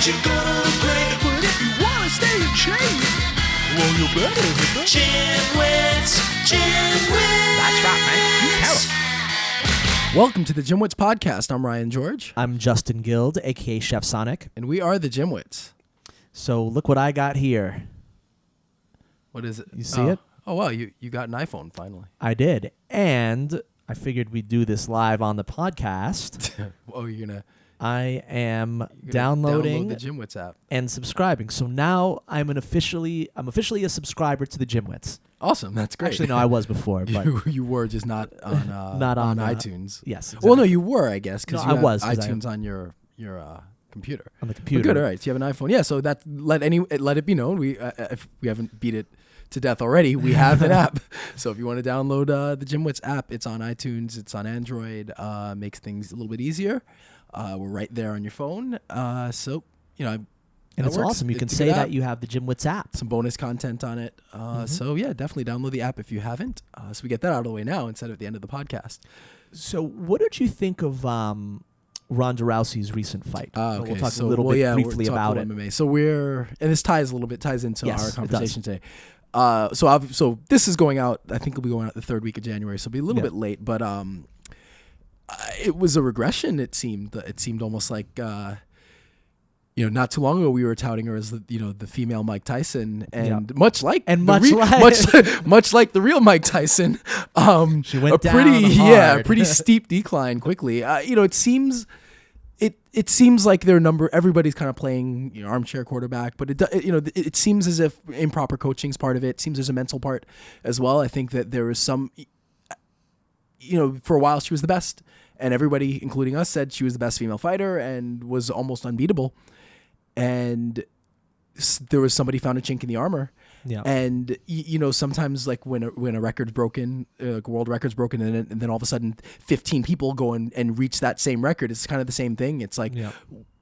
you're gonna look great. But if you wanna stay in shape, well, you better hit the GymWits. That's right, man. You tell 'em. Welcome to the GymWits podcast. I'm Ryan George. I'm Justin Guild, aka Chef Sonic. And we are the GymWits. So look what I got here. What is it? You see it? Oh, wow. You got an iPhone finally. I did. And I figured we'd do this live on the podcast. Oh, you're going to... I am downloading download the GymWits app. and subscribing. So now I'm officially a subscriber to the GymWits. Awesome. That's great. Actually, no, I was before, but you were just not on not on iTunes. Yes. Exactly. Well, no, you were, I guess, because No, you I was, have 'cause iTunes on your computer. On the But computer. good. All right. So you have an iPhone. Yeah. So that let it be known. We if we haven't beat it to death already, we have an app. So if you want to download the GymWits app, it's on iTunes. It's on Android. Makes things a little bit easier. We're right there on your phone. So And it's awesome. You can say that you have the GymWits app. Some bonus content on it. So yeah, definitely download the app if you haven't. So we get that out of the way now instead of at the end of the podcast. So what did you think of Ronda Rousey's recent fight? Okay, We'll talk a little bit briefly about it. MMA. So and this ties into Yes, our it conversation today. So this is going out. I think it'll be going out the third week of January. So it'll be a little bit late, but it was a regression. It seemed almost like not too long ago we were touting her as the female Mike Tyson, and much like the real Mike Tyson, she went a pretty steep decline quickly. It seems like everybody's kind of playing armchair quarterback, but it seems as if improper coaching is part of it. It seems there's a mental part as well. I think that there was some, for a while she was the best, and everybody, including us, said she was the best female fighter and was almost unbeatable. And there was somebody found a chink in the armor. Yeah. And sometimes like when a record's broken, world record's broken, and then all of a sudden 15 people go and reach that same record. It's kind of the same thing. It's like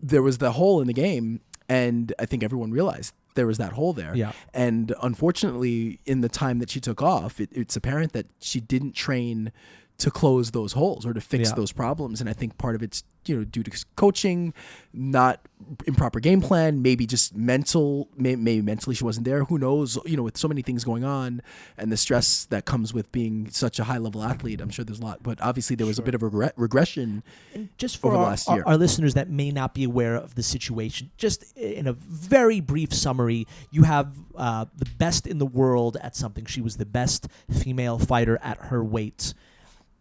there was the hole in the game, and I think everyone realized there was that hole there. Yeah. And unfortunately, in the time that she took off, it's apparent that she didn't train to close those holes or to fix those problems. And I think part of it's, due to coaching, not improper game plan, maybe just maybe mentally she wasn't there. Who knows? With so many things going on and the stress that comes with being such a high level athlete, I'm sure there's a lot, but obviously there was a bit of a regression and just for over the last year. Our listeners that may not be aware of the situation, just in a very brief summary, you have the best in the world at something. She was the best female fighter at her weight,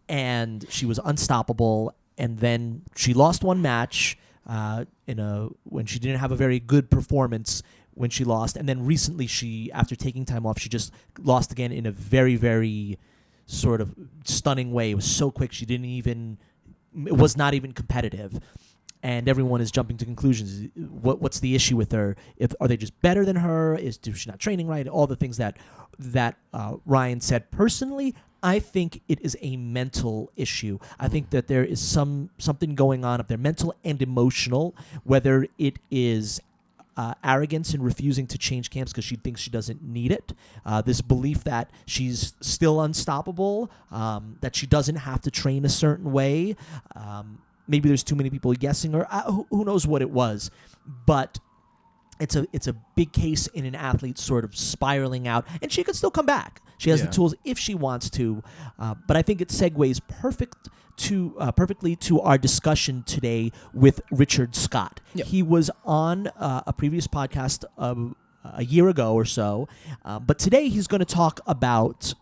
and she was unstoppable. And then she lost one match when she didn't have a very good performance when she lost. And then recently after taking time off, she just lost again in a very, very sort of stunning way. It was so quick. It was not even competitive. And everyone is jumping to conclusions. What's the issue with her? Are they just better than her? Is she not training right? All the things that Ryan said. Personally, I think it is a mental issue. I think that there is something going on up there, mental and emotional, whether it is arrogance in refusing to change camps because she thinks she doesn't need it, this belief that she's still unstoppable, that she doesn't have to train a certain way. Maybe there's too many people guessing, or who knows what it was. But it's a big case in an athlete sort of spiraling out, and she could still come back. She has the tools if she wants to, but I think it segues perfectly to our discussion today with Richard Scott. Yep. He was on a previous podcast a year ago or so, but today he's going to talk about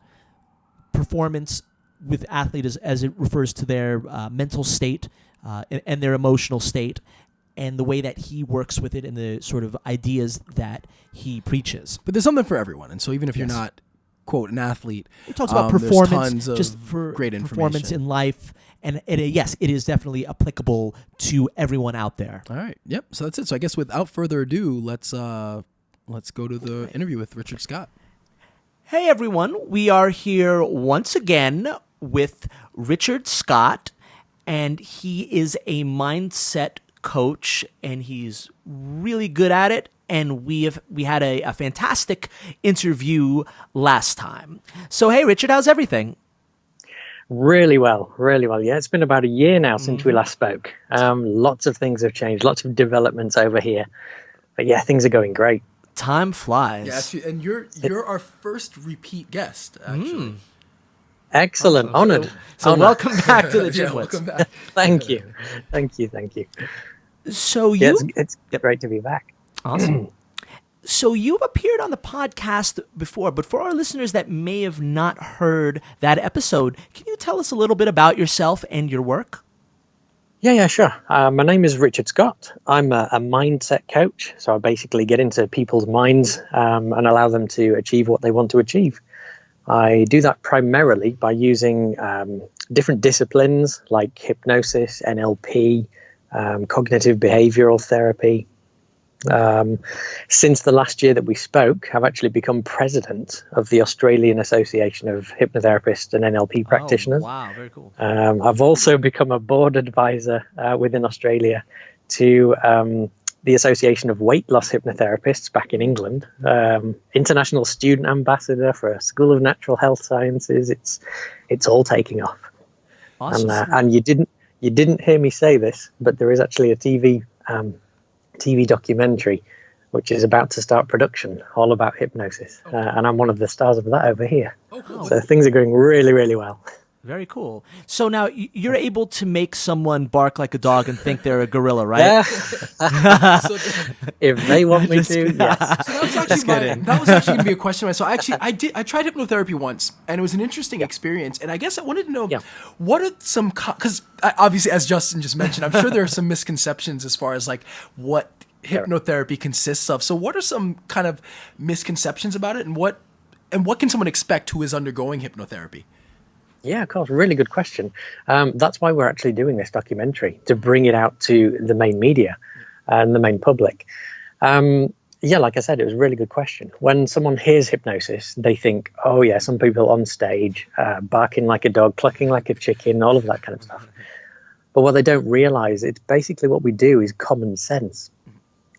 performance with athletes as it refers to their mental state and their emotional state, and the way that he works with it and the sort of ideas that he preaches. But there's something for everyone. And so even if you're not, quote, an athlete, he talks about performance, tons of just for great performance information in life. And yes, it is definitely applicable to everyone out there. All right. Yep. So that's it. So I guess without further ado, let's go to the interview with Richard Scott. Hey, everyone. We are here once again with Richard Scott, and he is a mindset coach, and he's really good at it. And we had a fantastic interview last time. So, hey, Richard, how's everything? Really well, really well. Yeah, it's been about a year now since we last spoke. Lots of things have changed, lots of developments over here. But yeah, things are going great. Time flies. Yeah, actually, and you're our first repeat guest, actually. Excellent. Awesome. Honored. So Honored. welcome back to the Yeah, GymWits. welcome back. Thank you. Thank you. Thank you. So Yeah, you it's great to be back. awesome. So you've appeared on the podcast before, but for our listeners that may have not heard that episode, can you tell us a little bit about yourself and your work? Yeah, sure. My name is Richard Scott. I'm a mindset coach. So I basically get into people's minds and allow them to achieve what they want to achieve. I do that primarily by using different disciplines like hypnosis, NLP, cognitive behavioral therapy. Since the last year that we spoke, I've actually become president of the Australian Association of Hypnotherapists and NLP practitioners. Oh, wow, very cool. I've also become a board advisor within Australia to the Association of Weight Loss Hypnotherapists back in England, international student ambassador for a School of Natural Health Sciences. It's all taking off. Awesome. And you didn't hear me say this, but there is actually a TV documentary which is about to start production, all about hypnosis, and I'm one of the stars of that over here. Oh, cool. So things are going really, really well. Very cool. So now you're able to make someone bark like a dog and think they're a gorilla, right? Yeah. So, If they want me to, yes. so that was actually going to be a question. So I tried hypnotherapy once, and it was an interesting experience. And I guess I wanted to know what are some, because obviously, as Justin just mentioned, I'm sure there are some misconceptions as far as like what hypnotherapy consists of. So what are some kind of misconceptions about it, and what can someone expect who is undergoing hypnotherapy? Yeah, of course. Really good question. That's why we're actually doing this documentary, to bring it out to the main media and the main public. Yeah, like I said, it was a really good question. When someone hears hypnosis, they think, oh yeah, some people on stage, barking like a dog, clucking like a chicken, all of that kind of stuff. But what they don't realize, it's basically what we do is common sense.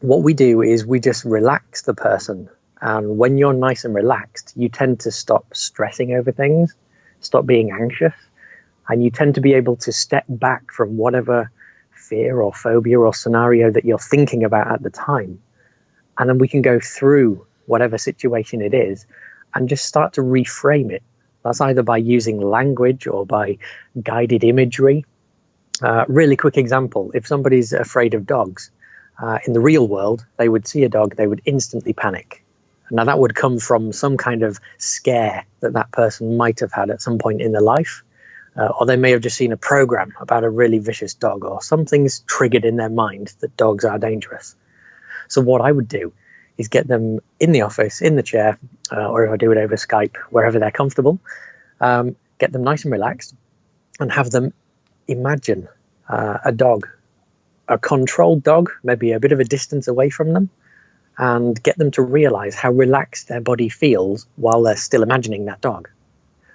What we do is we just relax the person. And when you're nice and relaxed, you tend to stop stressing over things, stop being anxious, and you tend to be able to step back from whatever fear or phobia or scenario that you're thinking about at the time. And then we can go through whatever situation it is and just start to reframe it. That's either by using language or by guided imagery. Really quick example, if somebody's afraid of dogs, in the real world, they would see a dog, they would instantly panic. Now, that would come from some kind of scare that person might have had at some point in their life, or they may have just seen a program about a really vicious dog, or something's triggered in their mind that dogs are dangerous. So what I would do is get them in the office, in the chair, or if I do it over Skype, wherever they're comfortable, get them nice and relaxed and have them imagine a dog, a controlled dog, maybe a bit of a distance away from them, and get them to realize how relaxed their body feels while they're still imagining that dog.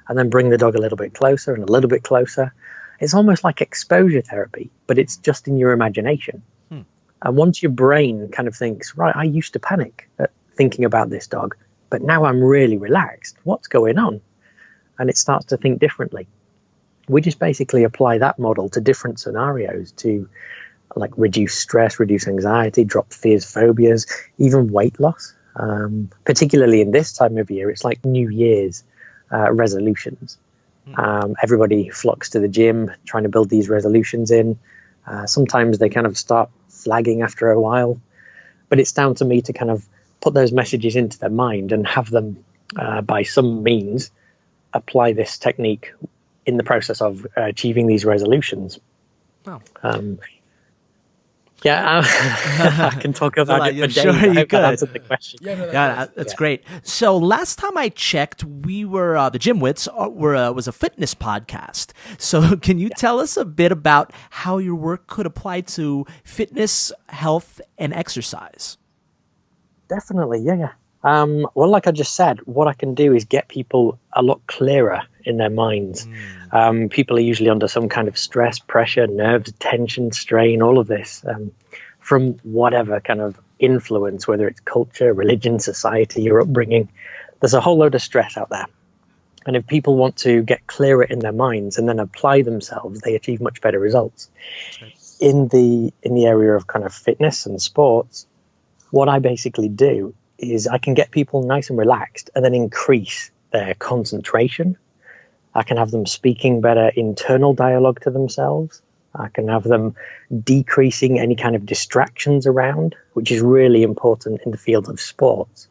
And then bring the dog a little bit closer and a little bit closer. It's almost like exposure therapy, but it's just in your imagination. And once your brain kind of thinks, right, I used to panic at thinking about this dog, but now I'm really relaxed. What's going on? And it starts to think differently. We just basically apply that model to different scenarios to like reduce stress, reduce anxiety, drop fears, phobias, even weight loss. Particularly in this time of year, it's like New Year's resolutions. Everybody flocks to the gym, trying to build these resolutions in. Sometimes they kind of start flagging after a while, but it's down to me to kind of put those messages into their mind and have them, by some means, apply this technique in the process of achieving these resolutions. Wow. Yeah, I can talk about it for days. Sure, you could. Answered the question. That's great. So last time I checked, we were the GymWits was a fitness podcast. So can you tell us a bit about how your work could apply to fitness, health, and exercise? Definitely, yeah. Well, like I just said, what I can do is get people a lot clearer in their minds. People are usually under some kind of stress, pressure, nerves, tension, strain, all of this from whatever kind of influence, whether it's culture, religion, society, your upbringing. There's a whole load of stress out there. And if people want to get clearer in their minds and then apply themselves, they achieve much better results. In the area of kind of fitness and sports, what I basically do is I can get people nice and relaxed and then increase their concentration. I can have them speaking better internal dialogue to themselves. I can have them decreasing any kind of distractions around, which is really important in the field of sports.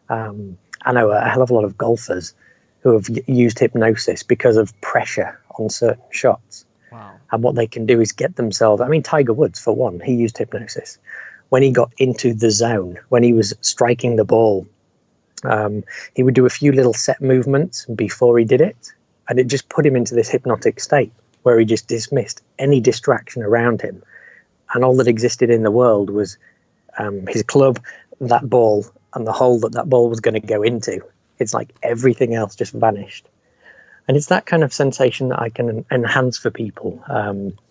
I know a hell of a lot of golfers who have used hypnosis because of pressure on certain shots. Wow. And what they can do is get themselves, I mean, Tiger Woods, for one, he used hypnosis. When he got into the zone, when he was striking the ball, he would do a few little set movements before he did it. And it just put him into this hypnotic state where he just dismissed any distraction around him. And all that existed in the world was his club, that ball, and the hole that ball was going to go into. It's like everything else just vanished. And it's that kind of sensation that I can enhance for people,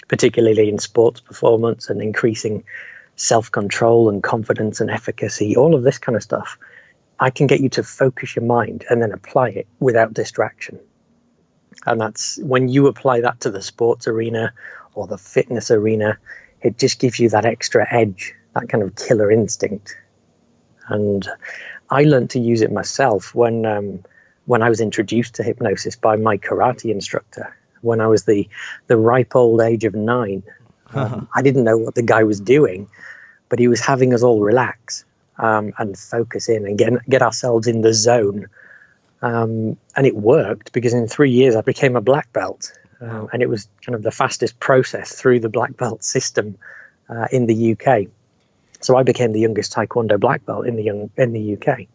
particularly in sports performance and increasing self-control and confidence and efficacy, all of this kind of stuff. I can get you to focus your mind and then apply it without distraction. And that's when you apply that to the sports arena or the fitness arena, it just gives you that extra edge, that kind of killer instinct. And I learned to use it myself when I was introduced to hypnosis by my karate instructor. When I was the ripe old age of 9, I didn't know what the guy was doing, but he was having us all relax and focus in and get ourselves in the zone. And it worked because in 3 years I became a black belt. And it was kind of the fastest process through the black belt system in the UK. So I became the youngest Taekwondo black belt in the UK.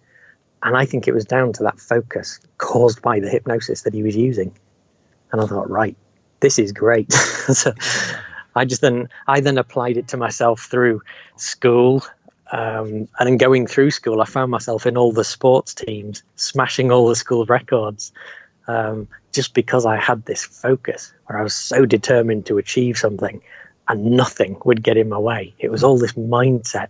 And I think it was down to that focus caused by the hypnosis that he was using. And I thought, right, this is great. So I then applied it to myself through school. And in going through school, I found myself in all the sports teams, smashing all the school records, just because I had this focus where I was so determined to achieve something and nothing would get in my way. It was all this mindset.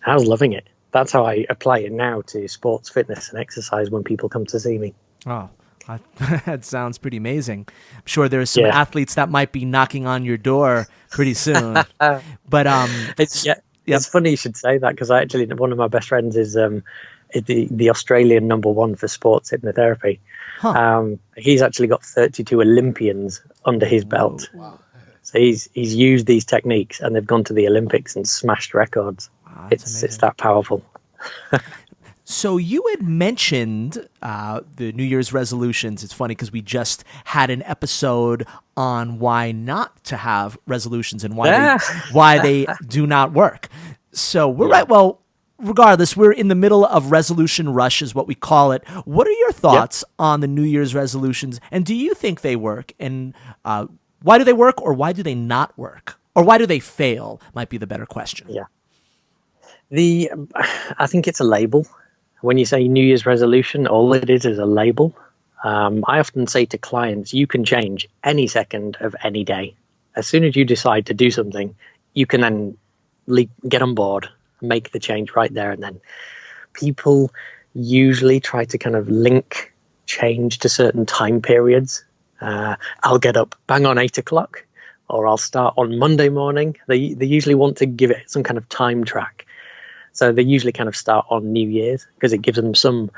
I was loving it. That's how I apply it now to sports, fitness, and exercise when people come to see me. Oh, that sounds pretty amazing. I'm sure there's some athletes that might be knocking on your door pretty soon. But it's funny you should say that, because one of my best friends is the Australian #1 for sports hypnotherapy. He's actually got 32 Olympians under his belt. Wow. So he's used these techniques and they've gone to the Olympics and smashed records. Wow, it's that powerful. So you had mentioned the New Year's resolutions. It's funny because we just had an episode on why not to have resolutions and why they do not work. So we're right. Well, regardless, we're in the middle of resolution rush is what we call it. What are your thoughts on the New Year's resolutions? And do you think they work? And why do they work, or why do they not work? Or why do they fail might be the better question. Yeah. I think it's a label. When you say New Year's resolution, all it is a label. I often say to clients, you can change any second of any day. As soon as you decide to do something, you can then get on board, make the change right there and then. People usually try to kind of link change to certain time periods. I'll get up bang on 8 o'clock, or I'll start on Monday morning. They usually want to give it some kind of time track. So they usually kind of start on New Year's because it gives them some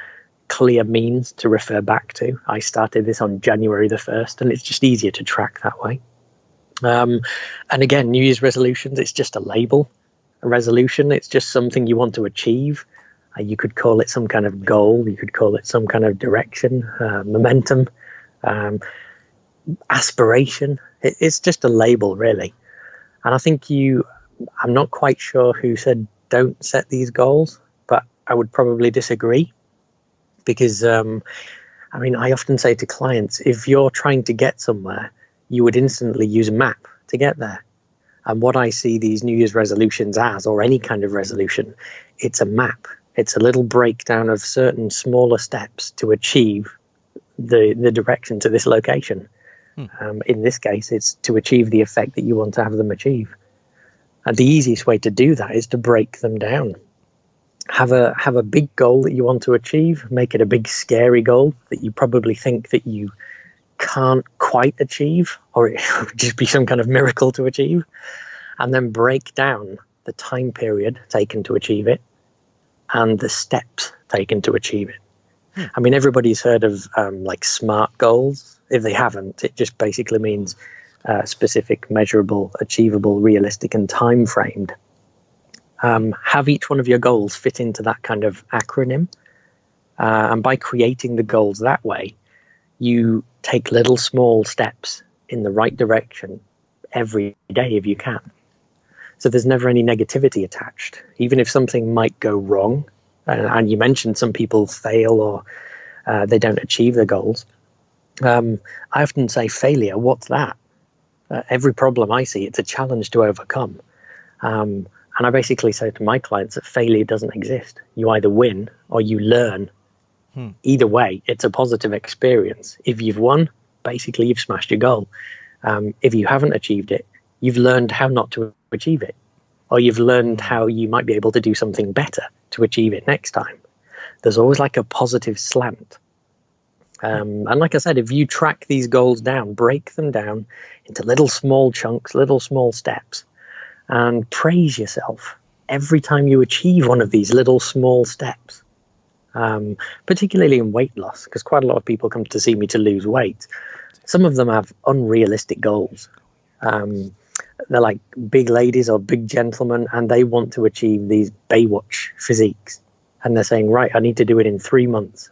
clear means to refer back to. I started this on January the 1st, and it's just easier to track that way. And again, New Year's resolutions, it's just a label. A resolution, it's just something you want to achieve. You could call it some kind of goal. You could call it some kind of direction, momentum, aspiration. It's just a label, really. And I think I'm not quite sure who said don't set these goals, but I would probably disagree because, I often say to clients, if you're trying to get somewhere, you would instantly use a map to get there. And what I see these New Year's resolutions as, or any kind of resolution, it's a map. It's a little breakdown of certain smaller steps to achieve the direction to this location. In this case, it's to achieve the effect that you want to have them achieve. And the easiest way to do that is to break them down. have a big goal that you want to achieve. Make it a big scary goal that you probably think that you can't quite achieve, or it would just be some kind of miracle to achieve, and then break down the time period taken to achieve it and the steps taken to achieve it. I mean, everybody's heard of like SMART goals. If they haven't, it just basically means specific, measurable, achievable, realistic, and time framed. Have each one of your goals fit into that kind of acronym. And by creating the goals that way, you take little small steps in the right direction every day if you can. So there's never any negativity attached. Even if something might go wrong, and you mentioned some people fail or they don't achieve their goals. I often say, failure, what's that? Every problem I see, it's a challenge to overcome. And I basically say to my clients that failure doesn't exist. You either win or you learn. Either way, it's a positive experience. If you've won, basically you've smashed your goal. If you haven't achieved it, you've learned how not to achieve it, or you've learned how you might be able to do something better to achieve it next time. There's always like a positive slant. And like I said, if you track these goals down, break them down into little small chunks, little small steps, and praise yourself every time you achieve one of these little small steps, particularly in weight loss, because quite a lot of people come to see me to lose weight. Some of them have unrealistic goals. They're like big ladies or big gentlemen, and they want to achieve these Baywatch physiques. And they're saying, right, I need to do it in 3 months.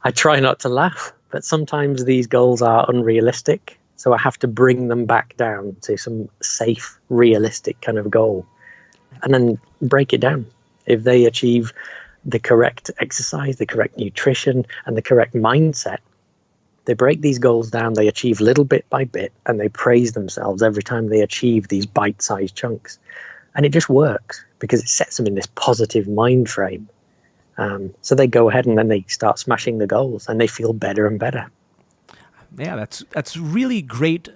I try not to laugh, but sometimes these goals are unrealistic. So I have to bring them back down to some safe, realistic kind of goal, and then break it down. If they achieve the correct exercise, the correct nutrition, and the correct mindset, they break these goals down, they achieve little bit by bit, and they praise themselves every time they achieve these bite-sized chunks. And it just works because it sets them in this positive mind frame. So they go ahead and then they start smashing the goals and they feel better and better. Yeah, that's really great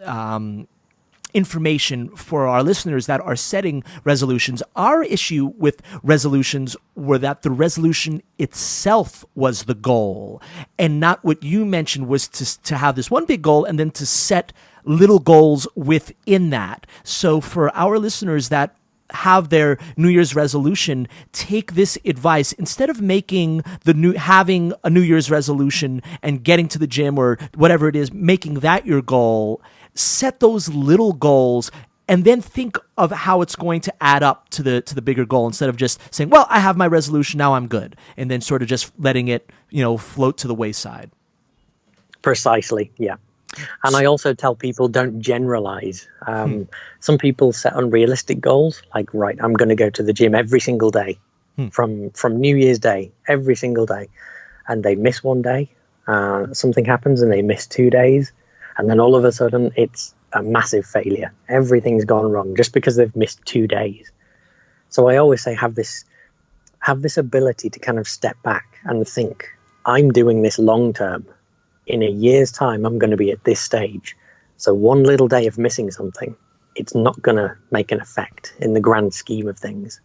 information for our listeners that are setting resolutions. Our issue with resolutions were that the resolution itself was the goal, and not what you mentioned was to have this one big goal and then to set little goals within that. So for our listeners that have their New Year's resolution, take this advice. Instead of having a New Year's resolution and getting to the gym or whatever it is, making that your goal, set those little goals and then think of how it's going to add up to the bigger goal, instead of just saying, well, I have my resolution, now I'm good, and then sort of just letting it, float to the wayside. Precisely, yeah. And I also tell people, don't generalize. Some people set unrealistic goals, like, right, I'm going to go to the gym every single day from New Year's Day, every single day. And they miss one day, something happens and they miss 2 days. And then all of a sudden it's a massive failure. Everything's gone wrong just because they've missed 2 days. So I always say, have this ability to kind of step back and think, I'm doing this long term. In a year's time, I'm going to be at this stage. So one little day of missing something, it's not going to make an effect in the grand scheme of things.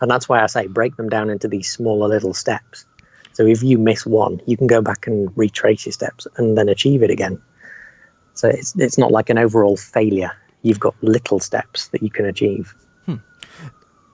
And that's why I say break them down into these smaller little steps. So if you miss one, you can go back and retrace your steps and then achieve it again. So it's not like an overall failure. You've got little steps that you can achieve.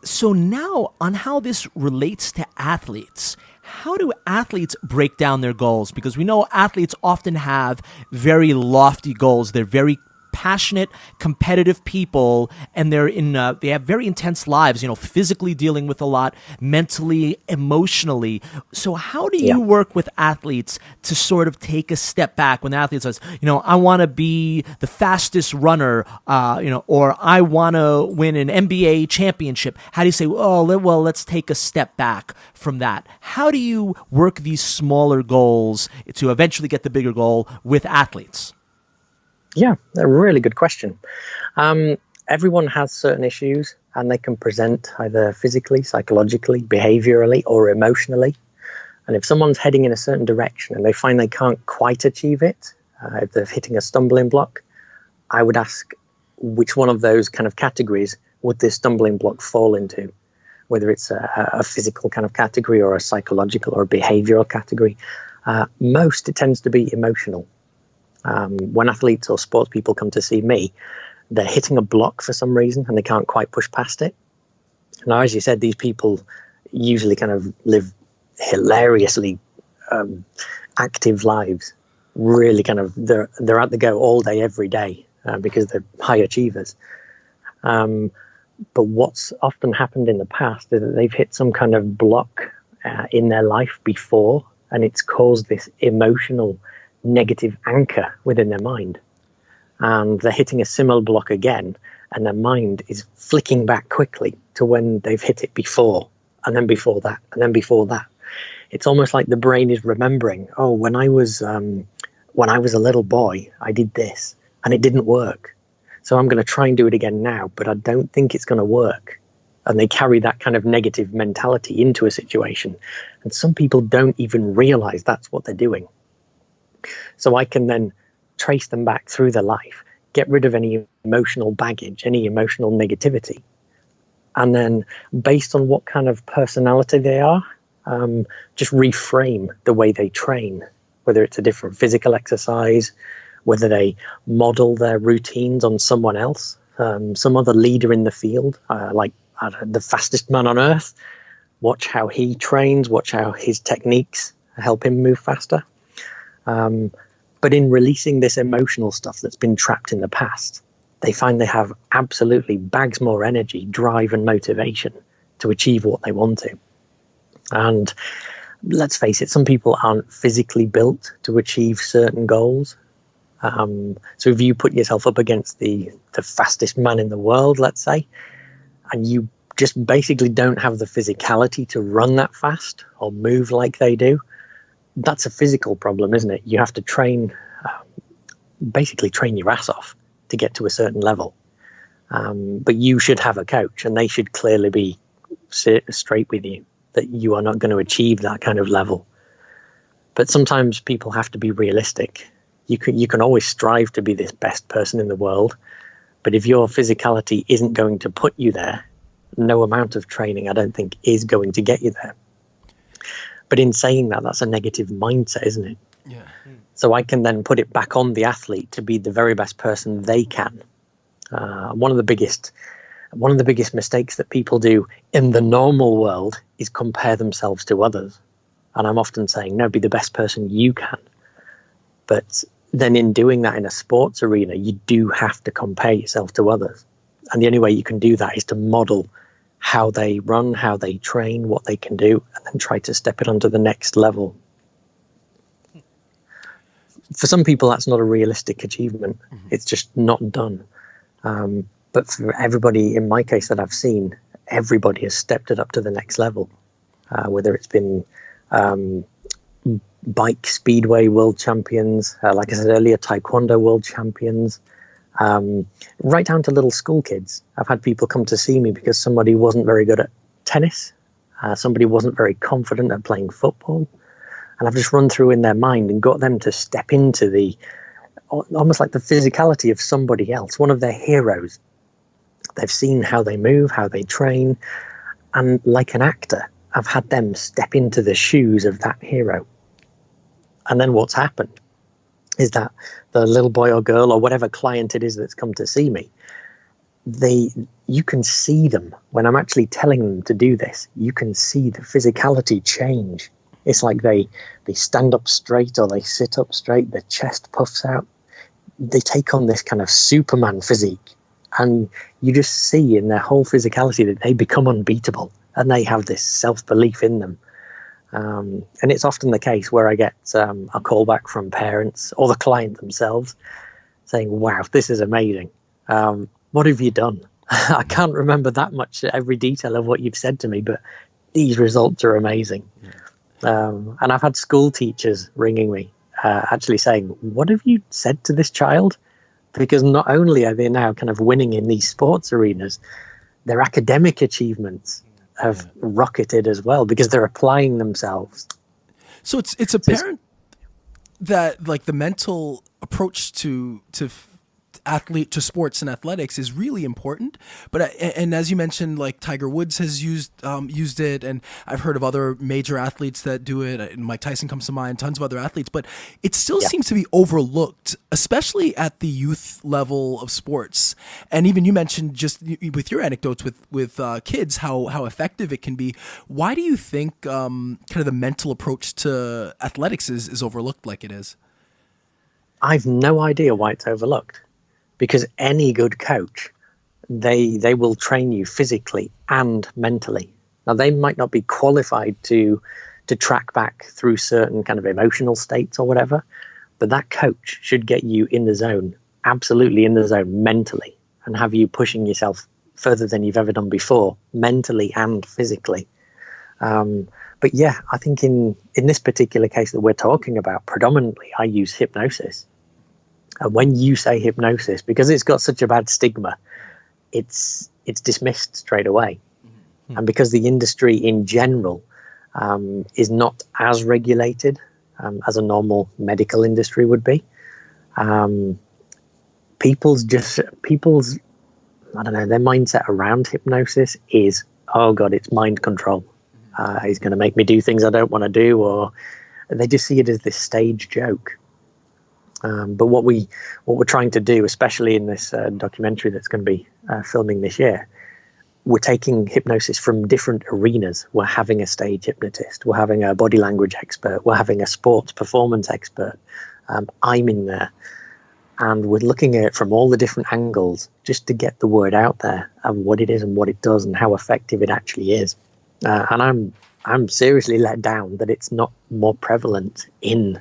So now on how this relates to athletes, how do athletes break down their goals? Because we know athletes often have very lofty goals. They're very passionate, competitive people, and they have very intense lives, physically dealing with a lot, mentally, emotionally. So how do you work with athletes to sort of take a step back when the athlete says, I want to be the fastest runner, or I want to win an NBA championship? How do you say, well, let's take a step back from that? How do you work these smaller goals to eventually get the bigger goal with athletes? Yeah, a really good question. Everyone has certain issues, and they can present either physically, psychologically, behaviorally, or emotionally. And if someone's heading in a certain direction and they find they can't quite achieve it, if they're hitting a stumbling block, I would ask which one of those kind of categories would this stumbling block fall into. whether it's a physical kind of category or a psychological or a behavioral category. Most, it tends to be emotional. When athletes or sports people come to see me, they're hitting a block for some reason and they can't quite push past it. Now, as you said, these people usually kind of live hilariously active lives. Really kind of, they're at the go all day, every day, because they're high achievers. But what's often happened in the past is that they've hit some kind of block in their life before, and it's caused this emotional negative anchor within their mind. And they're hitting a similar block again, and their mind is flicking back quickly to when they've hit it before, and then before that, and then before that. It's almost like the brain is remembering, oh, when I was a little boy, I did this, and it didn't work. So I'm going to try and do it again now, but I don't think it's going to work. And they carry that kind of negative mentality into a situation. And some people don't even realize that's what they're doing. So I can then trace them back through their life, get rid of any emotional baggage, any emotional negativity. And then based on what kind of personality they are, just reframe the way they train, whether it's a different physical exercise, whether they model their routines on someone else, some other leader in the field, like the fastest man on earth. Watch how he trains, watch how his techniques help him move faster. But in releasing this emotional stuff that's been trapped in the past, they find they have absolutely bags more energy, drive and motivation to achieve what they want to. And let's face it, some people aren't physically built to achieve certain goals. So if you put yourself up against the fastest man in the world, let's say, and you just basically don't have the physicality to run that fast or move like they do, that's a physical problem, isn't it? You have to basically train your ass off to get to a certain level. But you should have a coach, and they should clearly be straight with you that you are not going to achieve that kind of level. But sometimes people have to be realistic. You can always strive to be this best person in the world, but if your physicality isn't going to put you there, no amount of training, I don't think, is going to get you there. But in saying that, that's a negative mindset, isn't it? Yeah. So I can then put it back on the athlete to be the very best person they can. One of the biggest mistakes that people do in the normal world is compare themselves to others. And I'm often saying, no, be the best person you can. But then in doing that in a sports arena, you do have to compare yourself to others. And the only way you can do that is to model how they run, how they train, what they can do, and then try to step it onto the next level. For some people, that's not a realistic achievement. Mm-hmm. It's just not done. But for everybody, in my case that I've seen, everybody has stepped it up to the next level, whether it's been bike speedway world champions, like I said earlier, taekwondo world champions, right down to little school kids. I've had people come to see me because somebody wasn't very good at tennis, somebody wasn't very confident at playing football, and I've just run through in their mind and got them to step into almost like the physicality of somebody else, one of their heroes. They've seen how they move, how they train, and like an actor, I've had them step into the shoes of that hero. And then what's happened is that the little boy or girl or whatever client it is that's come to see me, you can see them when I'm actually telling them to do this. You can see the physicality change. It's like they stand up straight or they sit up straight, their chest puffs out. They take on this kind of Superman physique. And you just see in their whole physicality that they become unbeatable and they have this self-belief in them. And it's often the case where I get a call back from parents or the client themselves saying, wow, this is amazing. What have you done? I can't remember that much, every detail of what you've said to me, but these results are amazing. Yeah. And I've had school teachers ringing me, actually saying, what have you said to this child? Because not only are they now kind of winning in these sports arenas, their academic achievements have rocketed as well because they're applying themselves. So it's apparent that like the mental approach to sports and athletics is really important. But and as you mentioned, like Tiger Woods has used it, and I've heard of other major athletes that do it. And Mike Tyson comes to mind, tons of other athletes. But it still seems to be overlooked, especially at the youth level of sports. And even you mentioned just with your anecdotes with kids how effective it can be. Why do you think kind of the mental approach to athletics is overlooked like it is? I've no idea why it's overlooked, because any good coach, they will train you physically and mentally. Now, they might not be qualified to track back through certain kind of emotional states or whatever, but that coach should get you in the zone, absolutely in the zone mentally, and have you pushing yourself further than you've ever done before, mentally and physically. But yeah, I think in this particular case that we're talking about, predominantly I use hypnosis. And when you say hypnosis, because it's got such a bad stigma, it's dismissed straight away. And because the industry in general is not as regulated as a normal medical industry would be, people's I don't know, their mindset around hypnosis is, oh God, it's mind control. He's going to make me do things I don't want to do, or they just see it as this stage joke. But what we're trying to do, especially in this documentary that's going to be filming this year, we're taking hypnosis from different arenas. We're having a stage hypnotist, we're having a body language expert, we're having a sports performance expert. I'm in there, and we're looking at it from all the different angles just to get the word out there of what it is and what it does and how effective it actually is. And I'm seriously let down that it's not more prevalent in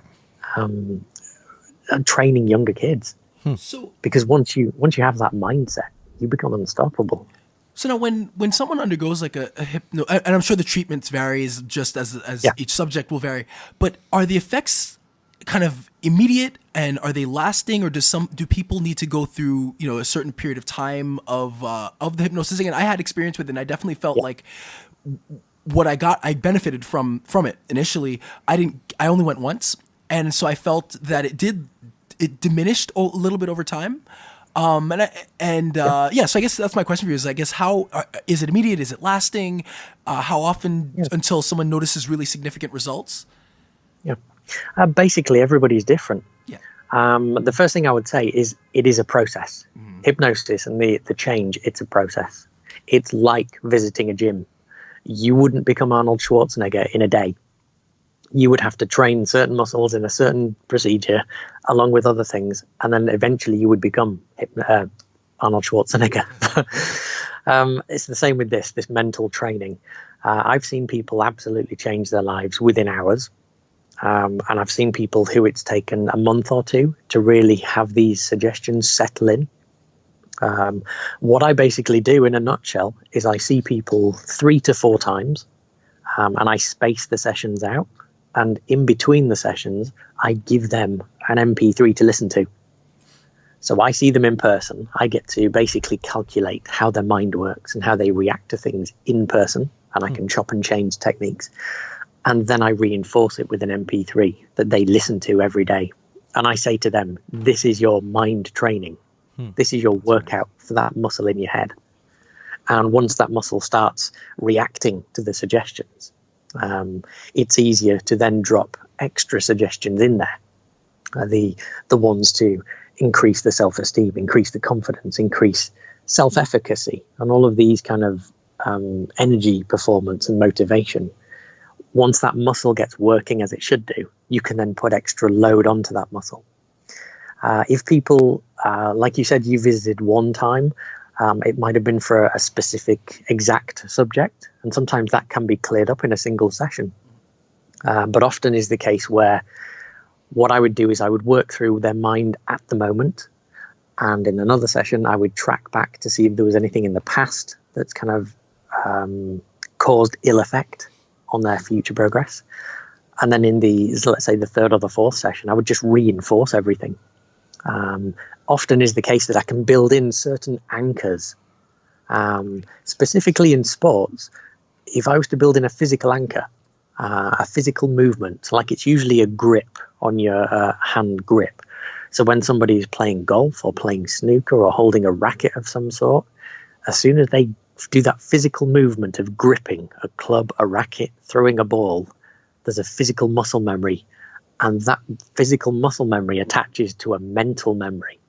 training younger kids. So, because once you have that mindset, you become unstoppable. So now, when someone undergoes like a hypno, and I'm sure the treatments varies just as each subject will vary, but are the effects kind of immediate, and are they lasting, or do people need to go through a certain period of time of the hypnosis? And I had experience with it, and I definitely felt like what I benefited from it initially. I only went once, and so I felt that it diminished a little bit over time. So I guess that's my question for you is, I guess, how is it immediate? Is it lasting? How often until someone notices really significant results? Yeah. Basically, everybody's different. Yeah. The first thing I would say is it is a process. Hypnosis and the change, it's a process. It's like visiting a gym. You wouldn't become Arnold Schwarzenegger in a day. You would have to train certain muscles in a certain procedure along with other things, and then eventually you would become Arnold Schwarzenegger. It's the same with this mental training. I've seen people absolutely change their lives within hours. And I've seen people who it's taken a month or two to really have these suggestions settle in. What I basically do in a nutshell is I see people 3 to 4 times, and I space the sessions out. And in between the sessions, I give them an MP3 to listen to. So I see them in person. I get to basically calculate how their mind works and how they react to things in person. And I can chop and change techniques. And then I reinforce it with an MP3 that they listen to every day. And I say to them, this is your mind training. This is your workout for that muscle in your head. And once that muscle starts reacting to the suggestions, it's easier to then drop extra suggestions in there. The ones to increase the self-esteem, increase the confidence, increase self-efficacy, and all of these kind of energy, performance, and motivation. Once that muscle gets working as it should do, you can then put extra load onto that muscle. If people, like you said, you visited one time, it might have been for a specific exact subject, and sometimes that can be cleared up in a single session. But often is the case where what I would do is I would work through their mind at the moment, and in another session I would track back to see if there was anything in the past that's kind of caused ill effect on their future progress. And then in let's say the 3rd or the 4th session, I would just reinforce everything. Often is the case that I can build in certain anchors. Specifically in sports, if I was to build in a physical anchor, a physical movement, like it's usually a grip on your hand grip, So when somebody's playing golf or playing snooker or holding a racket of some sort, as soon as they do that physical movement of gripping a club, a racket, throwing a ball, there's a physical muscle memory, and that physical muscle memory attaches to a mental memory.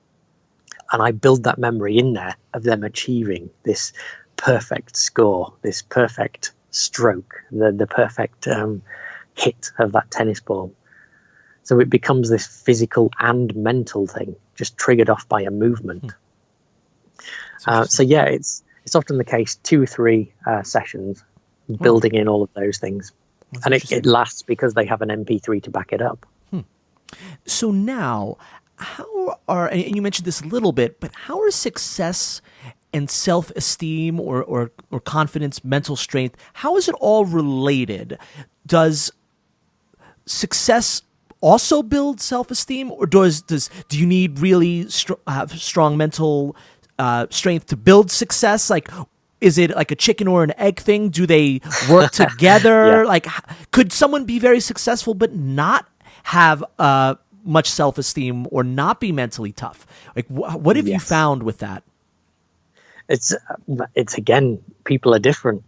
And I build that memory in there of them achieving this perfect score, this perfect stroke, the perfect hit of that tennis ball. So it becomes this physical and mental thing, just triggered off by a movement. So yeah, it's often the case, 2 or 3 sessions, building in all of those things. That's and it lasts because they have an MP3 to back it up. So now, and you mentioned this a little bit, but how are success and self-esteem or confidence, mental strength, how is it all related? Does success also build self-esteem, or do you need really have strong mental strength to build success? Like, is it like a chicken or an egg thing? Do they work together? Yeah. Like, could someone be very successful but not have much self-esteem or not be mentally tough? Like, what have you found with that? It's again, people are different.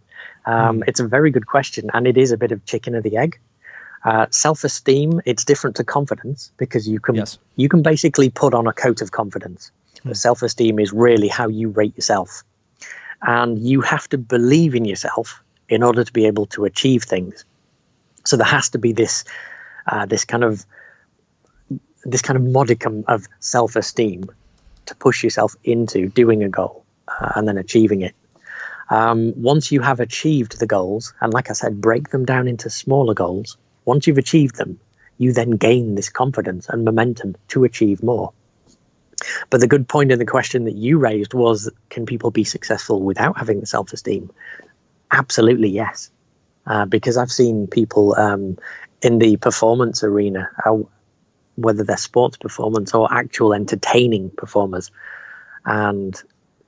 It's a very good question, and it is a bit of chicken or the egg. Self-esteem, it's different to confidence, because you can basically put on a coat of confidence. But self-esteem is really how you rate yourself, and you have to believe in yourself in order to be able to achieve things. So there has to be this kind of modicum of self-esteem to push yourself into doing a goal and then achieving it. Once you have achieved the goals, and like I said, break them down into smaller goals, once you've achieved them, you then gain this confidence and momentum to achieve more. But the good point in the question that you raised was, can people be successful without having the self-esteem? Absolutely, yes. Because I've seen people in the performance arena, whether they're sports performance or actual entertaining performers, and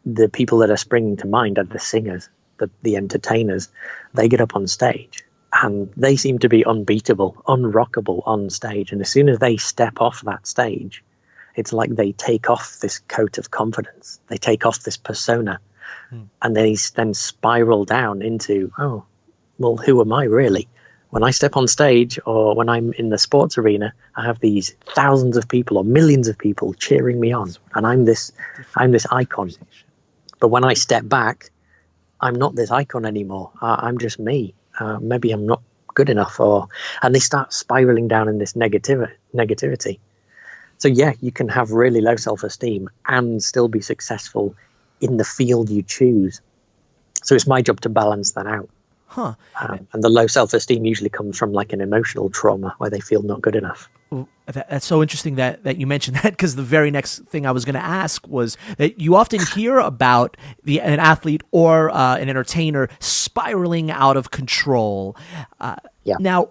the people that are springing to mind are the singers, the entertainers. They get up on stage and they seem to be unbeatable, unrockable on stage. And as soon as they step off that stage, it's like they take off this coat of confidence. They take off this persona, and they then spiral down into, oh, well, who am I really? When I step on stage or when I'm in the sports arena, I have these thousands of people or millions of people cheering me on, and I'm this icon. But when I step back, I'm not this icon anymore. I'm just me. Maybe I'm not good enough, and they start spiraling down in this negativity. So yeah, you can have really low self-esteem and still be successful in the field you choose. So it's my job to balance that out. And the low self-esteem usually comes from like an emotional trauma where they feel not good enough. That's so interesting that you mentioned that, because the very next thing I was going to ask was that you often hear about an athlete or an entertainer spiraling out of control. Now,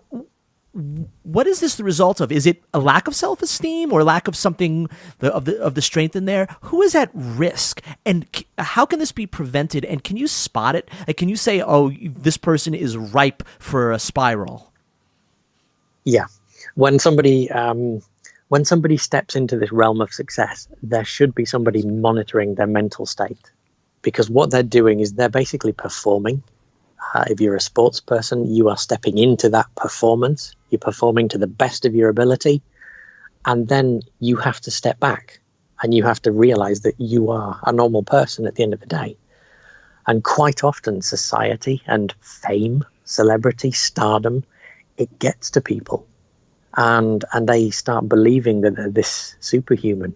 what is this the result of? Is it a lack of self-esteem or lack of something of the strength in there? Who is at risk, and how can this be prevented? And can you spot it? Like, can you say, oh, this person is ripe for a spiral? Yeah. When somebody steps into this realm of success, there should be somebody monitoring their mental state, because what they're doing is they're basically performing. If you're a sports person, you are stepping into that performance. You're performing to the best of your ability. And then you have to step back and you have to realize that you are a normal person at the end of the day. And quite often society and fame, celebrity, stardom, it gets to people. And they start believing that they're this superhuman.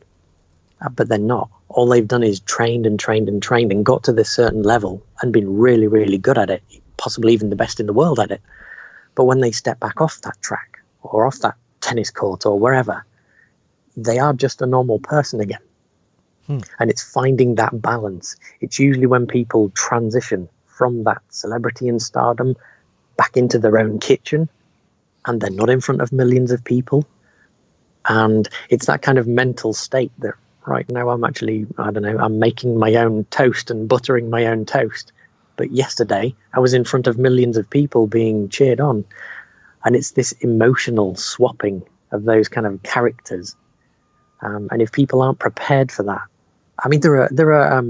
But they're not. All they've done is trained and got to this certain level and been really, really good at it, possibly even the best in the world at it. But when they step back off that track or off that tennis court or wherever, they are just a normal person again. And it's finding that balance. It's usually when people transition from that celebrity and stardom back into their own kitchen, and they're not in front of millions of people. And it's that kind of mental state that right now I'm actually, I'm making my own toast and buttering my own toast. But yesterday I was in front of millions of people being cheered on. And it's this emotional swapping of those kind of characters And if people aren't prepared for that, I mean, there are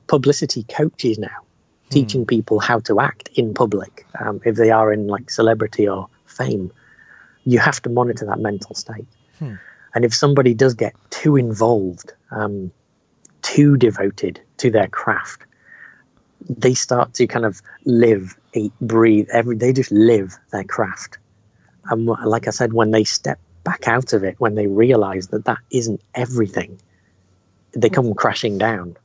publicity coaches now teaching people how to act in public. If they are in like celebrity or fame, you have to monitor that mental state. And if somebody does get too involved, too devoted to their craft, they start to kind of live, eat, breathe, they just live their craft. And like I said, when they step back out of it, when they realize that that isn't everything, they come crashing down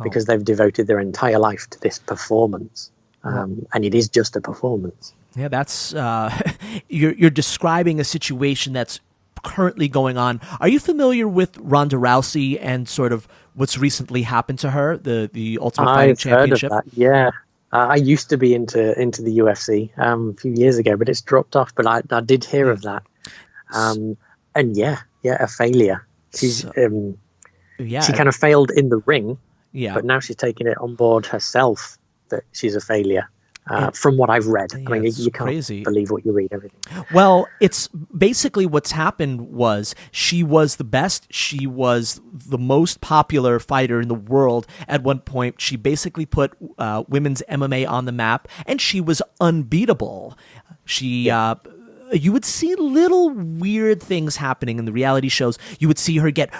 because they've devoted their entire life to this performance. And it is just a performance. Yeah, that's you're describing a situation that's currently going on. Are you familiar with Ronda Rousey and sort of what's recently happened to her, the Ultimate Fighting Championship? Heard of that, yeah. I used to be into the UFC a few years ago, but it's dropped off. But I did hear of that. And a failure. She's she kind of failed in the ring, but now she's taking it on board herself that she's a failure. From what I've read, I mean, you can't believe what you read. Everything. Well, it's basically what's happened was she was the best. She was the most popular fighter in the world. At one point, she basically put women's MMA on the map, and she was unbeatable. She. You would see little weird things happening in the reality shows. You would see her get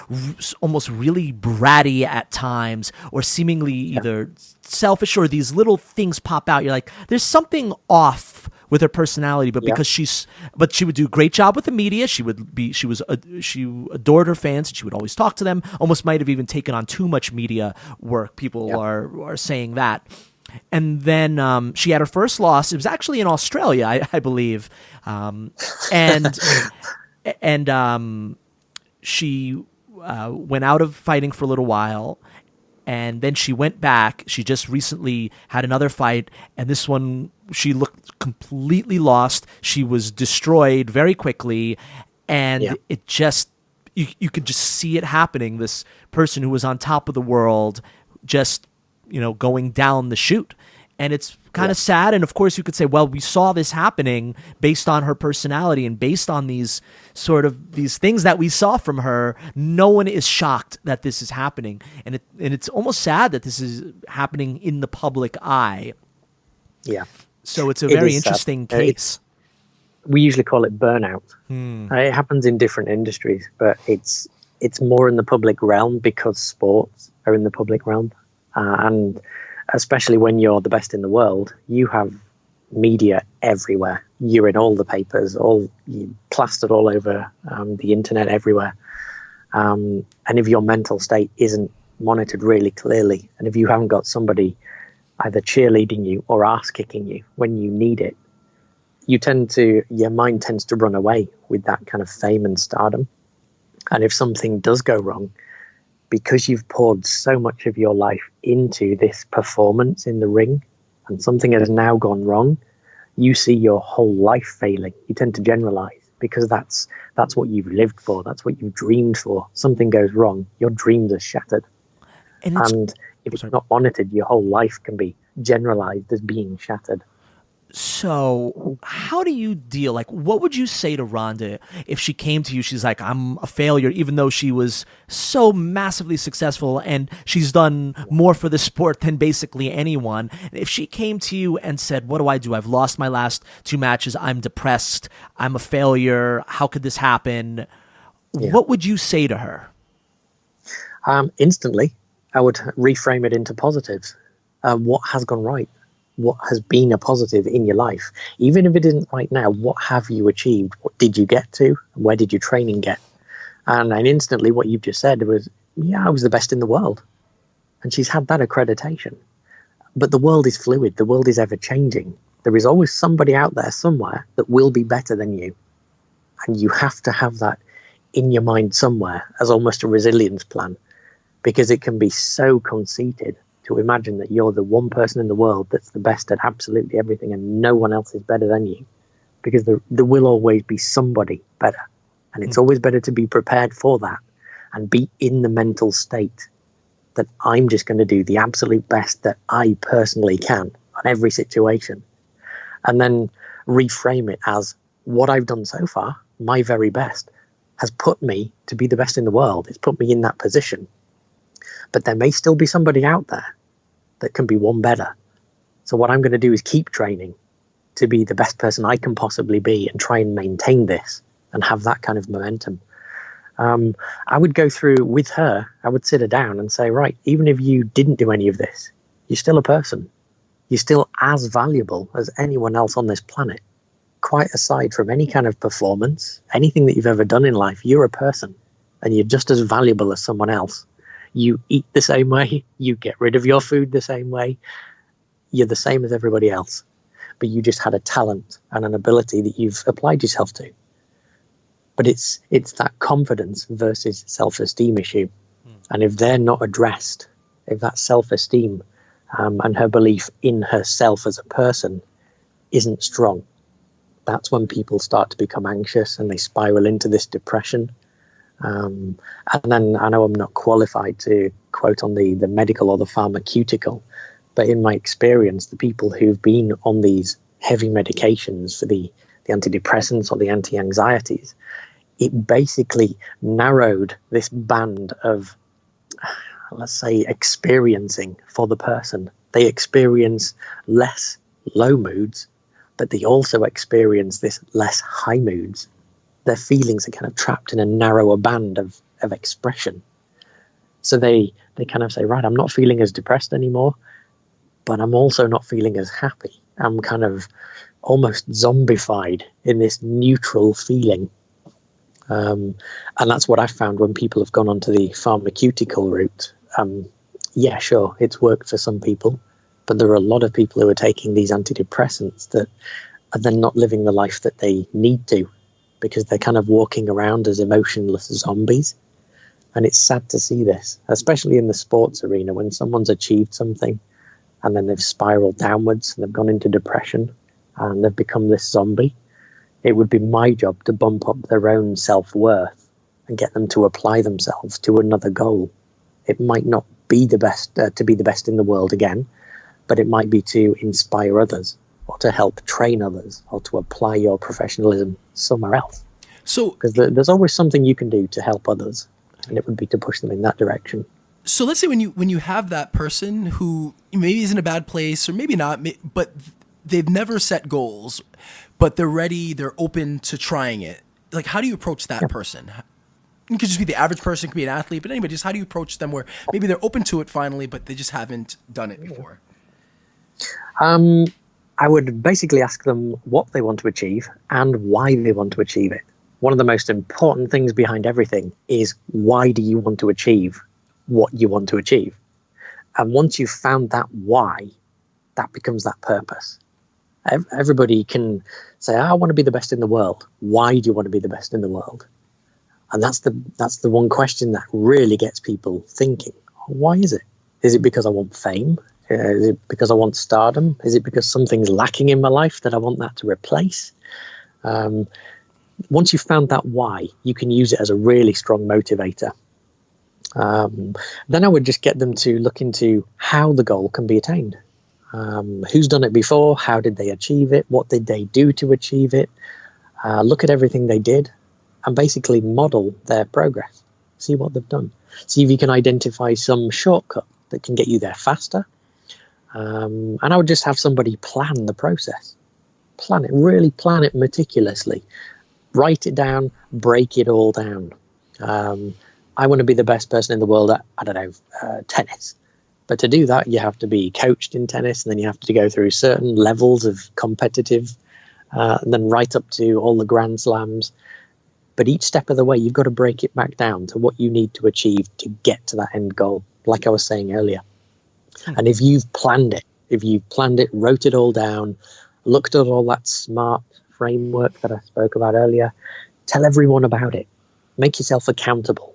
almost really bratty at times, or seemingly either selfish, or these little things pop out. You're like, there's something off with her personality, but because but she would do a great job with the media. She adored her fans, and she would always talk to them. Almost might have even taken on too much media work. People are saying that. And then she had her first loss. It was actually in Australia, I believe. And she went out of fighting for a little while, and then she went back. She just recently had another fight, and this one she looked completely lost. She was destroyed very quickly, and it just you could just see it happening. This person who was on top of the world just going down the chute. And it's kind of sad. And of course you could say, well, we saw this happening based on her personality and based on these things that we saw from her. No one is shocked that this is happening. And it's almost sad that this is happening in the public eye. Yeah. So it's a very interesting case. We usually call it burnout. It happens in different industries, but it's more in the public realm because sports are in the public realm. And especially when you're the best in the world, you have media everywhere. You're in all the papers, plastered all over the internet everywhere. And if your mental state isn't monitored really clearly, and if you haven't got somebody either cheerleading you or ass kicking you when you need it, your mind tends to run away with that kind of fame and stardom. And if something does go wrong, because you've poured so much of your life into this performance in the ring, and something has now gone wrong, you see your whole life failing. You tend to generalize because that's what you've lived for. That's what you've dreamed for. Something goes wrong, your dreams are shattered. And if it's not monitored, your whole life can be generalized as being shattered. So how do you deal? Like, what would you say to Ronda if she came to you? She's like, I'm a failure, even though she was so massively successful and she's done more for the sport than basically anyone. If she came to you and said, what do? I've lost my last 2 matches. I'm depressed. I'm a failure. How could this happen? What would you say to her? Instantly, I would reframe it into positives. What has gone right? What has been a positive in your life? Even if it isn't right now, what have you achieved? What did you get to? Where did your training get? And instantly what you've just said was, I was the best in the world. And she's had that accreditation. But the world is fluid. The world is ever changing. There is always somebody out there somewhere that will be better than you. And you have to have that in your mind somewhere as almost a resilience plan, because it can be so conceited to imagine that you're the one person in the world that's the best at absolutely everything and no one else is better than you, because there will always be somebody better. And it's always better to be prepared for that and be in the mental state that I'm just going to do the absolute best that I personally can on every situation. And then reframe it as what I've done so far, my very best. has put me to be the best in the world. It's put me in that position. But there may still be somebody out there that can be one better. So what I'm going to do is keep training to be the best person I can possibly be and try and maintain this and have that kind of momentum. I would go through with her, I would sit her down and say, right, even if you didn't do any of this, you're still a person. You're still as valuable as anyone else on this planet. Quite aside from any kind of performance, anything that you've ever done in life, you're a person and you're just as valuable as someone else. You eat the same way, you get rid of your food the same way, you're the same as everybody else. But you just had a talent and an ability that you've applied yourself to. But it's that confidence versus self-esteem issue. And if they're not addressed, if that self-esteem and her belief in herself as a person isn't strong, that's when people start to become anxious and they spiral into this depression. And then I know I'm not qualified to quote on the medical or the pharmaceutical, but in my experience, the people who've been on these heavy medications for the antidepressants or the anti-anxieties, it basically narrowed this band of, let's say, experiencing for the person. They experience less low moods, but they also experience this less high moods. Their feelings are kind of trapped in a narrower band of expression. So they kind of say, right, I'm not feeling as depressed anymore, but I'm also not feeling as happy. I'm kind of almost zombified in this neutral feeling. And that's what I found when people have gone onto the pharmaceutical route. Yeah, sure, it's worked for some people, but there are a lot of people who are taking these antidepressants that are then not living the life that they need to, because they're kind of walking around as emotionless zombies. And it's sad to see this, especially in the sports arena, when someone's achieved something and then they've spiraled downwards and they've gone into depression and they've become this zombie. It would be my job to bump up their own self-worth and get them to apply themselves to another goal. It might not be the best to be the best in the world again, but it might be to inspire others or to help train others or to apply your professionalism somewhere else. So, because there's always something you can do to help others, and it would be to push them in that direction. So let's say when you have that person who maybe is in a bad place or maybe not, but they've never set goals, but they're ready, they're open to trying it. Like, how do you approach that person? It could just be the average person, it could be an athlete, but anyway, just how do you approach them where maybe they're open to it finally, but they just haven't done it before? I would basically ask them what they want to achieve and why they want to achieve it. One of the most important things behind everything is, why do you want to achieve what you want to achieve? And once you've found that why, that becomes that purpose. Everybody can say, I want to be the best in the world. Why do you want to be the best in the world? And that's the one question that really gets people thinking. Why is it? Is it because I want fame? Is it because I want stardom? Is it because something's lacking in my life that I want that to replace? Once you've found that why, you can use it as a really strong motivator. Then I would just get them to look into how the goal can be attained. Who's done it before? How did they achieve it? What did they do to achieve it? Look at everything they did and basically model their progress. See what they've done. See if you can identify some shortcut that can get you there faster. And I would just have somebody plan the process. Really plan it meticulously. Write it down, break it all down. I want to be the best person in the world at, I don't know, tennis. But to do that, you have to be coached in tennis, and then you have to go through certain levels of competitive, and then right up to all the Grand Slams. But each step of the way, you've got to break it back down to what you need to achieve to get to that end goal, like I was saying earlier. And if you've planned it, wrote it all down, looked at all that SMART framework that I spoke about earlier, tell everyone about it. Make yourself accountable.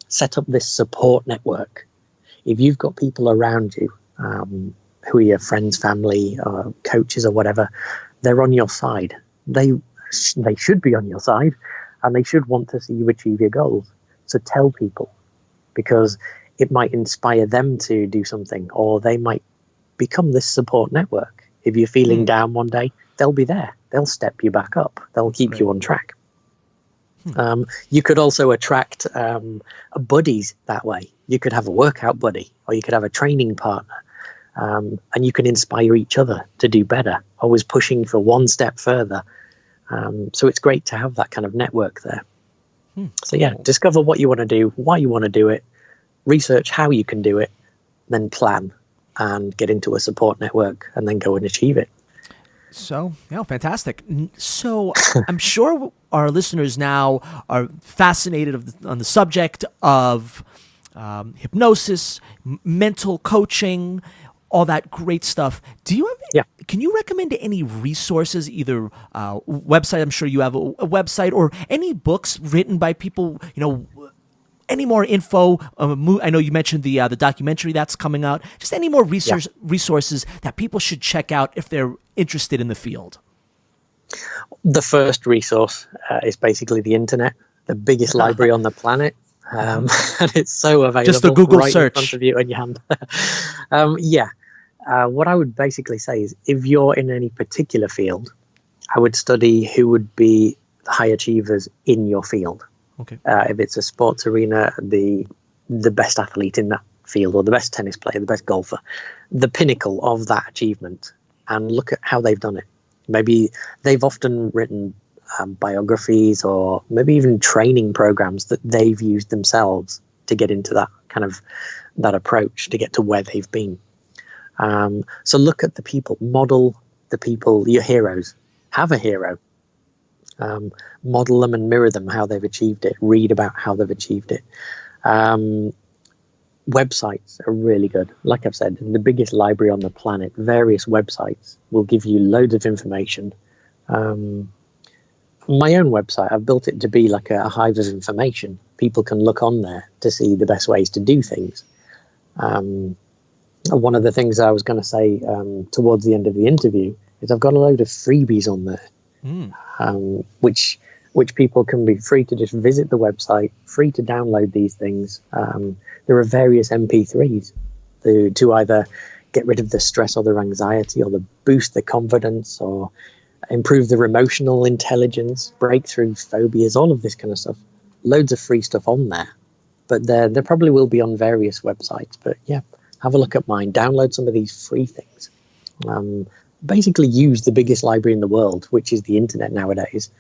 Set up this support network. If you've got people around you who are your friends, family, coaches or whatever, they're on your side. They should be on your side, and they should want to see you achieve your goals. So tell people, because it might inspire them to do something, or they might become this support network. If you're feeling down one day, they'll be there. They'll step you back up. They'll keep you on track. You could also attract buddies that way. You could have a workout buddy, or you could have a training partner, and you can inspire each other to do better, always pushing for one step further. So it's great to have that kind of network there. So yeah, discover what you want to do, why you want to do it, research how you can do it, then plan and get into a support network and then go and achieve it. So, yeah, fantastic. So I'm sure our listeners now are fascinated on the subject of hypnosis, mental coaching, all that great stuff. Do you have? Can you recommend any resources, either website? I'm sure you have a website, or any books written by people. Any more info? I know you mentioned the documentary that's coming out. Just any more resources that people should check out if they're interested in the field. The first resource is basically the internet, the biggest library on the planet. And it's so available. Just a Google search in front of you in your hand. What I would basically say is, if you're in any particular field, I would study who would be the high achievers in your field. Okay. If it's a sports arena, the best athlete in that field, or the best tennis player, the best golfer, the pinnacle of that achievement, and look at how they've done it. Maybe they've often written biographies, or maybe even training programs that they've used themselves to get into that kind of that approach to get to where they've been. So look at the people, model the people, your heroes. Have a hero. Model them and mirror them, how they've achieved it. Read about how they've achieved it. Websites are really good. Like I've said, the biggest library on the planet, various websites will give you loads of information. My own website, I've built it to be like a hive of information. People can look on there to see the best ways to do things. One of the things I was going to say towards the end of the interview is I've got a load of freebies on there. Which people can be free to just visit the website, free to download these things. There are various MP3s to either get rid of the stress or their anxiety, or boost the confidence, or improve their emotional intelligence, break through phobias, all of this kind of stuff. Loads of free stuff on there. But there probably will be on various websites. But yeah, have a look at mine. Download some of these free things. Basically use the biggest library in the world, which is the internet nowadays,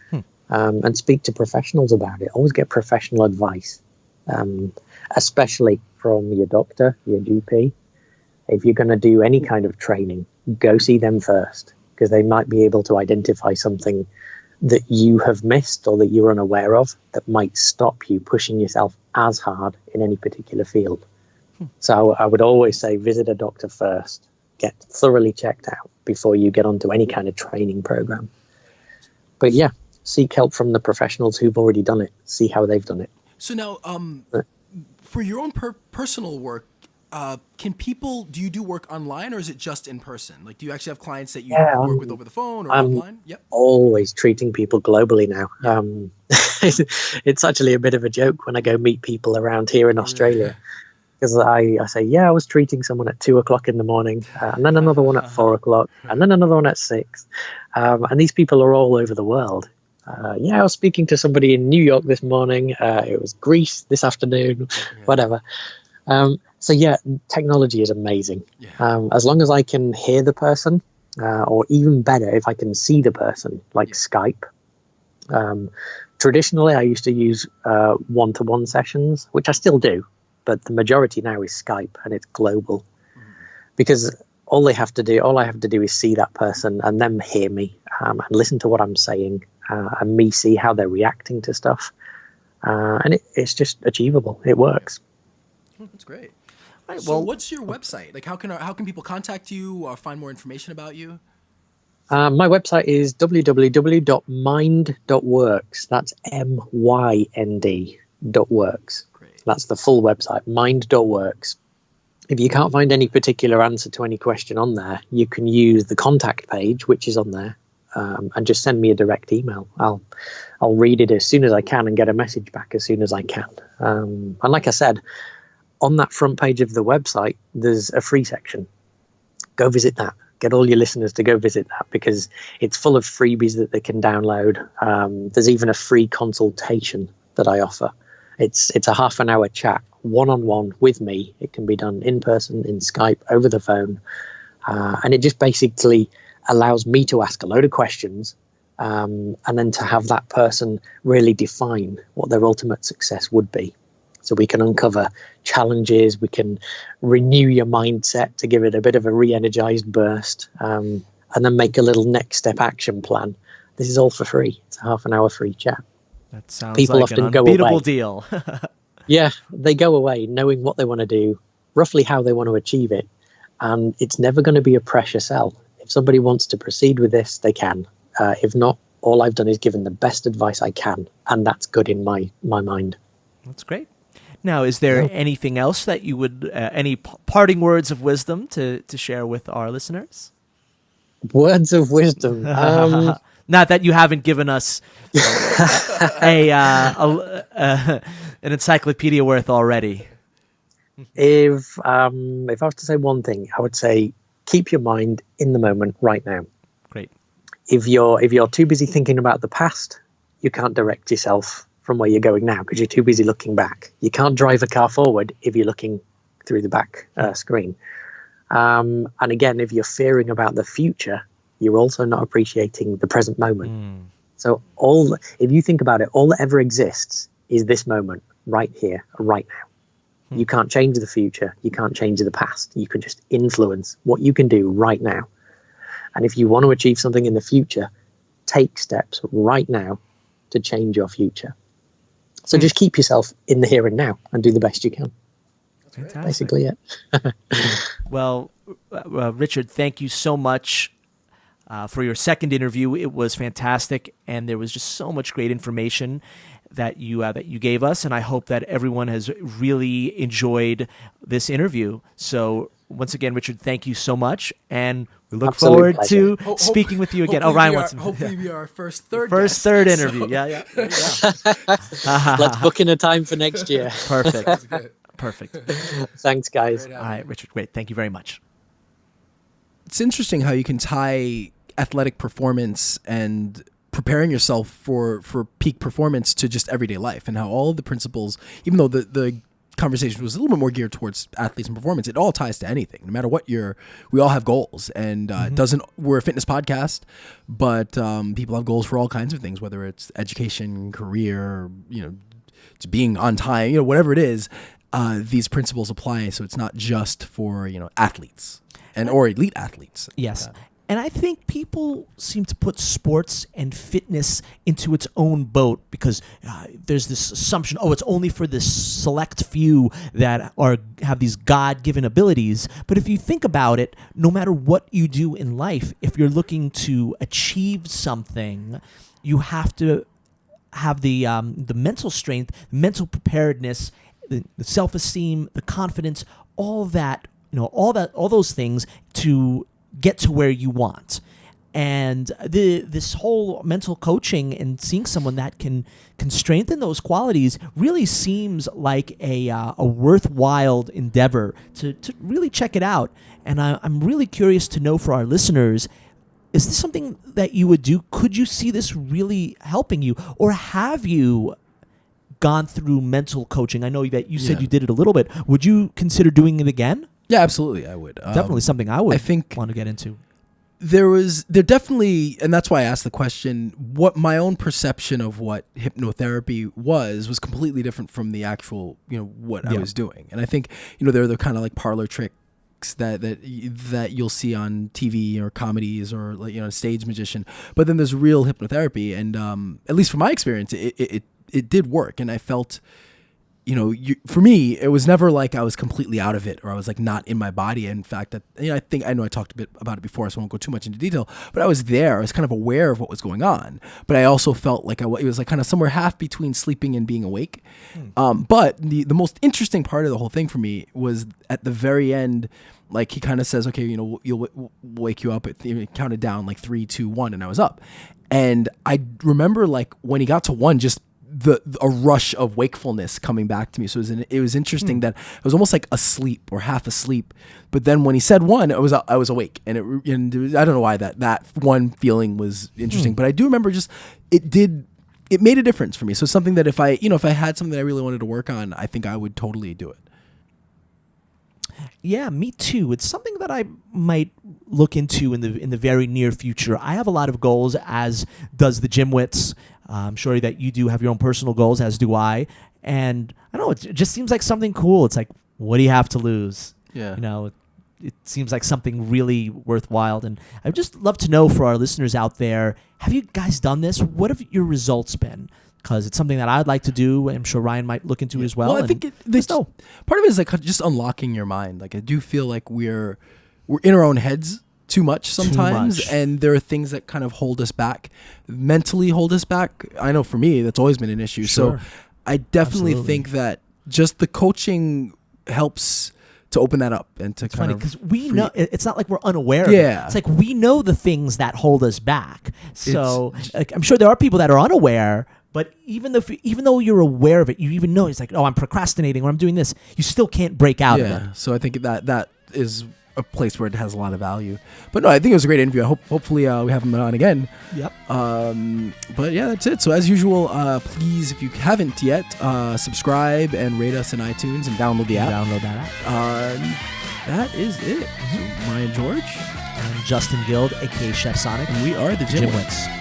and speak to professionals about it. Always get professional advice, especially from your doctor, your GP. If you're going to do any kind of training, go see them first, because they might be able to identify something that you have missed or that you're unaware of that might stop you pushing yourself as hard in any particular field. So I would always say visit a doctor first. Get thoroughly checked out before you get onto any kind of training program. But yeah, seek help from the professionals who've already done it. See how they've done it. So now, for your own personal work, do you do work online, or is it just in person? Like, do you actually have clients that you work with over the phone or online? Yep. Always treating people globally now. It's actually a bit of a joke when I go meet people around here in Australia. Because I say, I was treating someone at 2:00 in the morning, and then another one at 4:00, and then another one at 6. And these people are all over the world. I was speaking to somebody in New York this morning. It was Greece this afternoon, whatever. Technology is amazing. As long as I can hear the person, or even better, if I can see the person, like Skype. Traditionally, I used to use one-to-one sessions, which I still do. But the majority now is Skype, and it's global, because all I have to do is see that person and them hear me, and listen to what I'm saying, and me see how they're reacting to stuff. And it's just achievable. It works. That's great. Right, so what's your website? Like, how can people contact you or find more information about you? My website is www.mynd.works. That's MYND.works. That's the full website, mind.works. If you can't find any particular answer to any question on there, you can use the contact page, which is on there, and just send me a direct email. I'll read it as soon as I can and get a message back as soon as I can. And like I said, on that front page of the website, there's a free section. Go visit that. get all your listeners to go visit that, because it's full of freebies that they can download. There's even a free consultation that I offer. It's a half an hour chat, one-on-one with me. It can be done in person, in Skype, over the phone. And it just basically allows me to ask a load of questions, and then to have that person really define what their ultimate success would be. So we can uncover challenges, we can renew your mindset to give it a bit of a re-energized burst, and then make a little next step action plan. This is all for free. It's a half an hour free chat. That sounds People like an often go unbeatable away. deal. Yeah, they go away knowing what they want to do, roughly how they want to achieve it, and it's never going to be a pressure sell. If somebody wants to proceed with this, they can. If not, all I've done is given the best advice I can, and that's good in my mind. That's great. Now, is there anything else that you would, any parting words of wisdom to share with our listeners? Words of wisdom. Not that you haven't given us an encyclopedia worth already. If I was to say one thing, I would say keep your mind in the moment right now. Great. If you're too busy thinking about the past, you can't direct yourself from where you're going now because you're too busy looking back. You can't drive a car forward if you're looking through the back screen. And again, if you're fearing about the future, you're also not appreciating the present moment. So if you think about it, all that ever exists is this moment right here, right now. You can't change the future. You can't change the past. You can just influence what you can do right now. And if you want to achieve something in the future, take steps right now to change your future. So just keep yourself in the here and now and do the best you can. Fantastic. Basically it. Well, Richard, thank you so much for your second interview. It was fantastic, and there was just so much great information that you gave us, and I hope that everyone has really enjoyed this interview. So once again, Richard, thank you so much, and we look Absolute forward pleasure. to speaking with you again. Oh, Ryan wants hopefully be our first third interview. Yeah. Let's book in a time for next year. Perfect. Perfect. Thanks, guys. All right, Richard, great. Thank you very much. It's interesting how you can tie athletic performance and preparing yourself for peak performance to just everyday life, and how all of the principles, even though the conversation was a little bit more geared towards athletes and performance, it all ties to anything. No matter what we all have goals, and we're a fitness podcast, but people have goals for all kinds of things, whether it's education, career, to being on time, whatever it is. These principles apply, so it's not just for athletes or elite athletes. Yes. And I think people seem to put sports and fitness into its own boat because there's this assumption, it's only for this select few that have these God-given abilities. But if you think about it, no matter what you do in life, if you're looking to achieve something, you have to have the mental strength, mental preparedness, the self-esteem, the confidence, all those things to get to where you want. And this whole mental coaching and seeing someone that can strengthen those qualities really seems like a worthwhile endeavor to really check it out. And I'm really curious to know for our listeners, is this something that you would do? Could you see this really helping you? Or have you gone through mental coaching? I know that you said you did it a little bit. Would you consider doing it again? Yeah, absolutely, I would. Definitely something I would want to get into. There definitely, and that's why I asked the question, what my own perception of what hypnotherapy was completely different from the actual, what I was doing. And I think, they're the kind of like parlor tricks that you'll see on TV or comedies or like, a stage magician. But then there's real hypnotherapy. And at least from my experience, it did work. And I felt, for me, it was never like I was completely out of it or I was like not in my body. In fact, I know I talked a bit about it before, so I won't go too much into detail, but I was there. I was kind of aware of what was going on, but I also felt like it was like kind of somewhere half between sleeping and being awake. But the most interesting part of the whole thing for me was at the very end, like he kind of says, okay, we'll wake you up. Counted down like 3, 2, 1, and I was up. And I remember like when he got to 1, just a rush of wakefulness coming back to me. So it was interesting that I was almost like asleep or half asleep. But then when he said one, I was awake, and I don't know why that one feeling was interesting. But I do remember it made a difference for me. So something that if I had something that I really wanted to work on, I think I would totally do it. Yeah, me too. It's something that I might look into in the very near future. I have a lot of goals, as does the GymWits. I'm sure that you do have your own personal goals, as do I. And I don't know, it just seems like something cool. It's like, what do you have to lose? Yeah. You know, it seems like something really worthwhile. And I'd just love to know, for our listeners out there, have you guys done this? What have your results been? Because it's something that I'd like to do. I'm sure Ryan might look into as well. Well, I think part of it is like just unlocking your mind. Like I do feel like we're in our own heads too much sometimes, and there are things that kind of hold us back, mentally hold us back. I know for me, that's always been an issue. Sure. So I definitely think that just the coaching helps to open that up and to kind of. Because we know it's not like we're unaware of it. It's like we know the things that hold us back. So I'm sure there are people that are unaware. But even though you're aware of it, you even know it's like, oh, I'm procrastinating or I'm doing this. You still can't break out of it. So I think that is a place where it has a lot of value. But no, I think it was a great interview. Hopefully we have him on again. Yep. But yeah, that's it. So as usual, please, if you haven't yet, subscribe and rate us in iTunes and download the app. Download that app. That is it. So Ryan George. I'm Justin Guild, aka Chef Sonic. And we are the GymWits. GymWits.